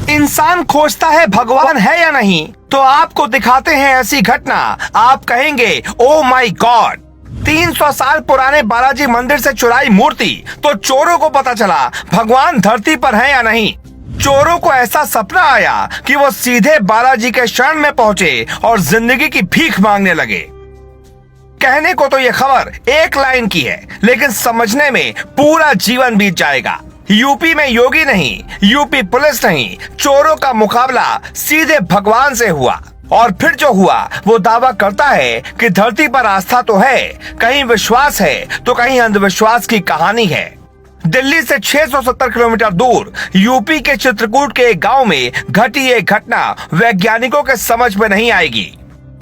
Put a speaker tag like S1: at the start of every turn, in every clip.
S1: इंसान खोजता है भगवान है या नहीं, तो आपको दिखाते हैं ऐसी घटना, आप कहेंगे ओ माय गॉड। 300 साल पुराने बालाजी मंदिर से चुराई मूर्ति, तो चोरों को पता चला भगवान धरती पर है या नहीं। चोरों को ऐसा सपना आया कि वो सीधे बालाजी के शरण में पहुंचे और जिंदगी की भीख मांगने लगे। कहने को तो ये खबर एक लाइन की है, लेकिन समझने में पूरा जीवन बीत जाएगा। यूपी में योगी नहीं, यूपी पुलिस नहीं, चोरों का मुकाबला सीधे भगवान से हुआ। और फिर जो हुआ वो दावा करता है कि धरती पर आस्था तो है, कहीं विश्वास है तो कहीं अंधविश्वास की कहानी है। दिल्ली से 670 किलोमीटर दूर यूपी के चित्रकूट के एक गांव में घटी एक घटना वैज्ञानिकों के समझ में नहीं आएगी।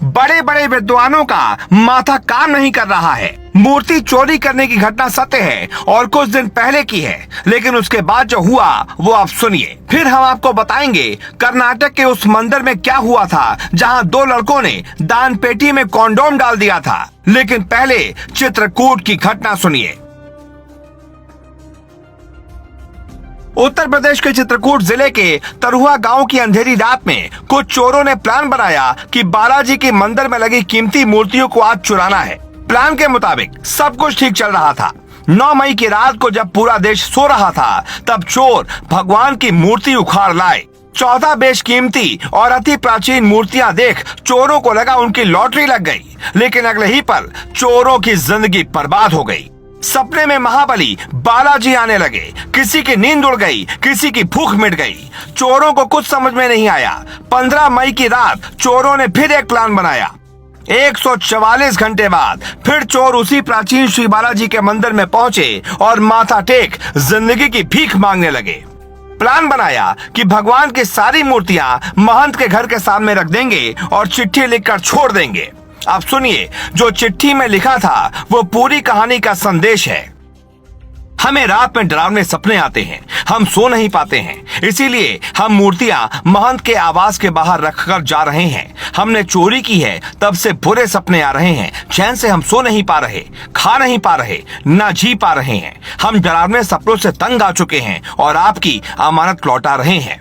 S1: बड़े बड़े विद्वानों का माथा काम नहीं कर रहा है। मूर्ति चोरी करने की घटना सत्य है और कुछ दिन पहले की है, लेकिन उसके बाद जो हुआ वो आप सुनिए। फिर हम आपको बताएंगे कर्नाटक के उस मंदिर में क्या हुआ था जहां 2 लड़कों ने दान पेटी में कॉन्डोम डाल दिया था। लेकिन पहले चित्रकूट की घटना सुनिए। उत्तर प्रदेश के चित्रकूट जिले के तरुआ गांव की अंधेरी रात में कुछ चोरों ने प्लान बनाया कि बालाजी के मंदिर में लगी कीमती मूर्तियों को आज चुराना है। प्लान के मुताबिक सब कुछ ठीक चल रहा था। 9 मई की रात को जब पूरा देश सो रहा था, तब चोर भगवान की मूर्ति उखाड़ लाए। 14 बेशकीमती और अति प्राचीन मूर्तियां देख चोरों को लगा उनकी लॉटरी लग गई, लेकिन अगले ही पल चोरों की जिंदगी बर्बाद हो गई। सपने में महाबली बालाजी आने लगे। किसी की नींद उड़ गई, किसी की भूख मिट गई। चोरों को कुछ समझ में नहीं आया। 15 मई की रात चोरों ने फिर एक प्लान बनाया। 144 घंटे बाद फिर चोर उसी प्राचीन श्री बालाजी के मंदिर में पहुंचे और माथा टेक जिंदगी की भीख मांगने लगे। प्लान बनाया कि भगवान की सारी मूर्तियां महंत के घर के सामने रख देंगे और चिट्ठी लिखकर छोड़ देंगे। आप सुनिए, जो चिट्ठी में लिखा था वो पूरी कहानी का संदेश है। हमें रात में डरावने सपने आते हैं, हम सो नहीं पाते हैं, इसीलिए हम मूर्तियां महंत के आवास के बाहर रखकर जा रहे हैं। हमने चोरी की है, तब से बुरे सपने आ रहे हैं। चैन से हम सो नहीं पा रहे, खा नहीं पा रहे, ना जी पा रहे हैं। हम डरावने सपनों से तंग आ चुके हैं और आपकी अमानत लौटा रहे हैं।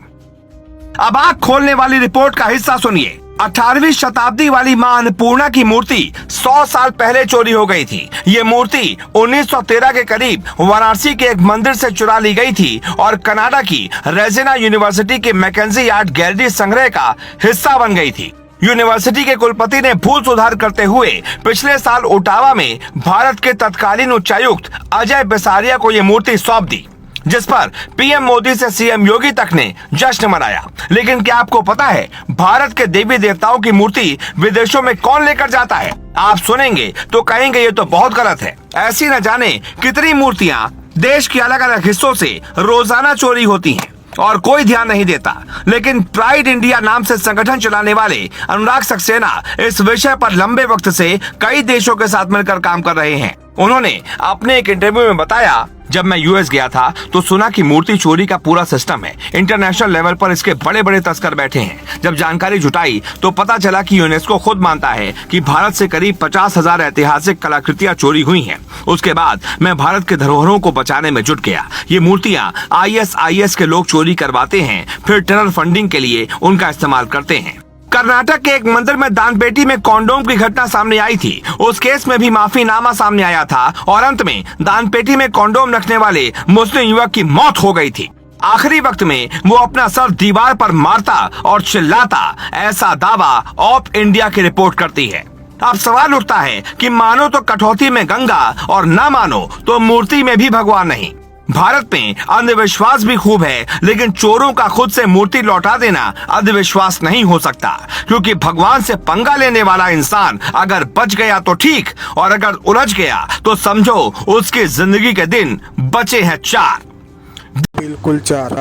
S1: अब आंख खोलने वाली रिपोर्ट का हिस्सा सुनिए। 18वीं शताब्दी वाली मां अन्नपूर्णा की मूर्ति 100 साल पहले चोरी हो गई थी। ये मूर्ति 1913 के करीब वाराणसी के एक मंदिर से चुरा ली गई थी और कनाडा की रेजिना यूनिवर्सिटी के मैकेंजी आर्ट गैलरी संग्रह का हिस्सा बन गई थी। यूनिवर्सिटी के कुलपति ने भूल सुधार करते हुए पिछले साल ओटावा में भारत के तत्कालीन उच्चायुक्त अजय बिसारिया को ये मूर्ति सौंप दी, जिस पर पीएम मोदी से सीएम योगी तक ने जश्न मनाया। लेकिन क्या आपको पता है भारत के देवी देवताओं की मूर्ति विदेशों में कौन लेकर जाता है? आप सुनेंगे तो कहेंगे ये तो बहुत गलत है। ऐसी न जाने कितनी मूर्तियां देश के अलग अलग हिस्सों से रोजाना चोरी होती हैं और कोई ध्यान नहीं देता। लेकिन प्राइड इंडिया नाम से संगठन चलाने वाले अनुराग सक्सेना इस विषय पर लंबे वक्त से कई देशों के साथ मिलकर काम कर रहे हैं। उन्होंने अपने एक इंटरव्यू में बताया, जब मैं यूएस गया था तो सुना कि मूर्ति चोरी का पूरा सिस्टम है। इंटरनेशनल लेवल पर इसके बड़े बड़े तस्कर बैठे हैं। जब जानकारी जुटाई तो पता चला कि यूनेस्को खुद मानता है कि भारत से करीब 50,000 ऐतिहासिक कलाकृतियां चोरी हुई हैं। उसके बाद मैं भारत के धरोहरों को बचाने में जुट गया। ये मूर्तियां आईएसआईएस के लोग चोरी करवाते हैं, फिर टेरर फंडिंग के लिए उनका इस्तेमाल करते हैं। कर्नाटक के एक मंदिर में दानपेटी में कॉन्डोम की घटना सामने आई थी। उस केस में भी माफीनामा सामने आया था और अंत में दानपेटी में कॉन्डोम रखने वाले मुस्लिम युवक की मौत हो गई थी। आखिरी वक्त में वो अपना सर दीवार पर मारता और चिल्लाता, ऐसा दावा ऑप इंडिया की रिपोर्ट करती है। अब सवाल उठता है कि मानो तो कठौती में गंगा और ना मानो तो मूर्ति में भी भगवान नहीं। भारत में अंधविश्वास भी खूब है, लेकिन चोरों का खुद से मूर्ति लौटा देना अंधविश्वास नहीं हो सकता, क्योंकि भगवान से पंगा लेने वाला इंसान अगर बच गया तो ठीक, और अगर उलझ गया तो समझो उसकी जिंदगी के दिन बचे हैं 4।
S2: बिल्कुल 4।